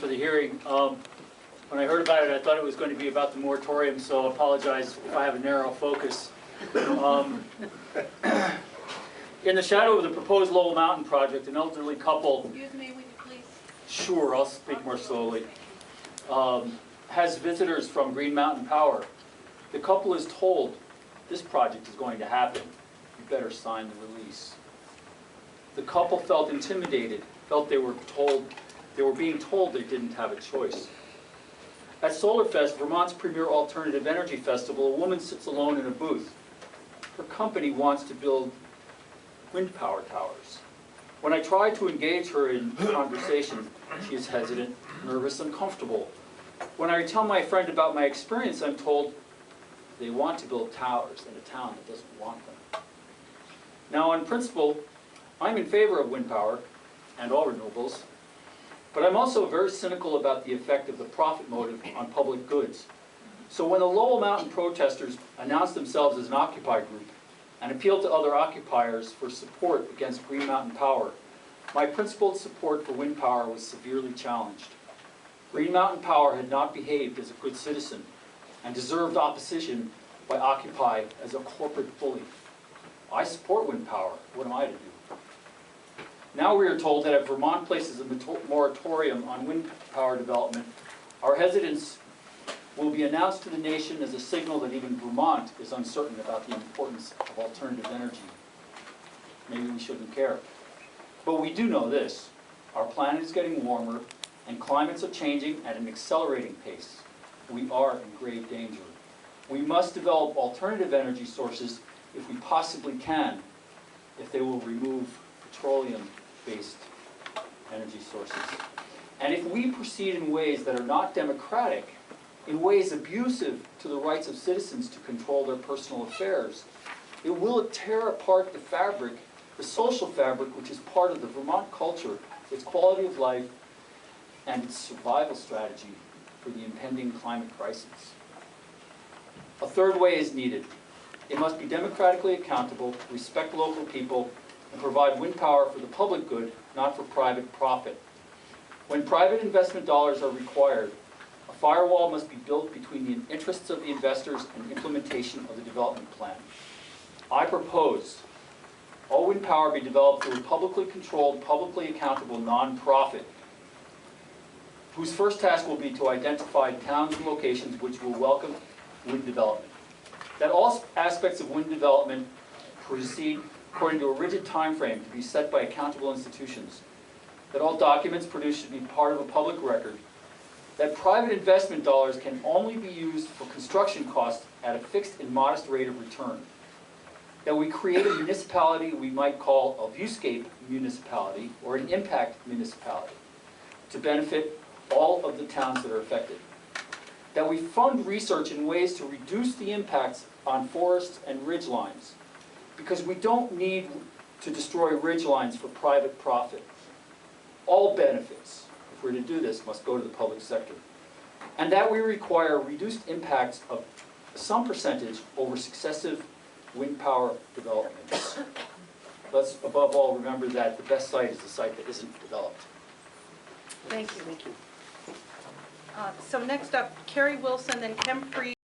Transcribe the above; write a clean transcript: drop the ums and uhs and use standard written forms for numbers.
for the hearing. When I heard about it, I thought it was going to be about the moratorium, so I apologize if I have a narrow focus. In the shadow of the proposed Lowell Mountain project, an elderly couple... Excuse me, would you please? Sure, I'll speak more slowly. Has visitors from Green Mountain Power. The couple is told this project is going to happen. You better sign the release. The couple felt intimidated, felt they were being told they didn't have a choice. At SolarFest, Vermont's premier alternative energy festival, a woman sits alone in a booth. Her company wants to build wind power towers. When I try to engage her in conversation, she is hesitant, nervous, uncomfortable. When I tell my friend about my experience, I'm told they want to build towers in a town that doesn't want them. Now, on principle, I'm in favor of wind power and all renewables, but I'm also very cynical about the effect of the profit motive on public goods. So when the Lowell Mountain protesters announced themselves as an Occupy group and appealed to other occupiers for support against Green Mountain Power, my principled support for wind power was severely challenged. Green Mountain Power had not behaved as a good citizen and deserved opposition by Occupy as a corporate bully. I support wind power. What am I to do? Now we are told that if Vermont places a moratorium on wind power development, our hesitance will be announced to the nation as a signal that even Vermont is uncertain about the importance of alternative energy. Maybe we shouldn't care. But we do know this. Our planet is getting warmer, and climates are changing at an accelerating pace. We are in grave danger. We must develop alternative energy sources if we possibly can, if they will remove petroleum-based energy sources. And if we proceed in ways that are not democratic, in ways abusive to the rights of citizens to control their personal affairs, it will tear apart the fabric, the social fabric, which is part of the Vermont culture, its quality of life, and its survival strategy for the impending climate crisis. A third way is needed. It must be democratically accountable, respect local people, and provide wind power for the public good, not for private profit. When private investment dollars are required, a firewall must be built between the interests of the investors and implementation of the development plan. I propose all wind power be developed through a publicly controlled, publicly accountable nonprofit whose first task will be to identify towns and locations which will welcome wind development. That all aspects of wind development proceed according to a rigid time frame to be set by accountable institutions. That all documents produced should be part of a public record. That private investment dollars can only be used for construction costs at a fixed and modest rate of return. That we create a municipality we might call a viewscape municipality or an impact municipality to benefit all of the towns that are affected. That we fund research in ways to reduce the impacts on forests and ridgelines, because we don't need to destroy ridgelines for private profit. All benefits, if we're to do this, must go to the public sector. And that we require reduced impacts of some percentage over successive wind power developments. Let's, above all, remember that the best site is the site that isn't developed. Thank you. So next up, Carrie Wilson, then Kem Free.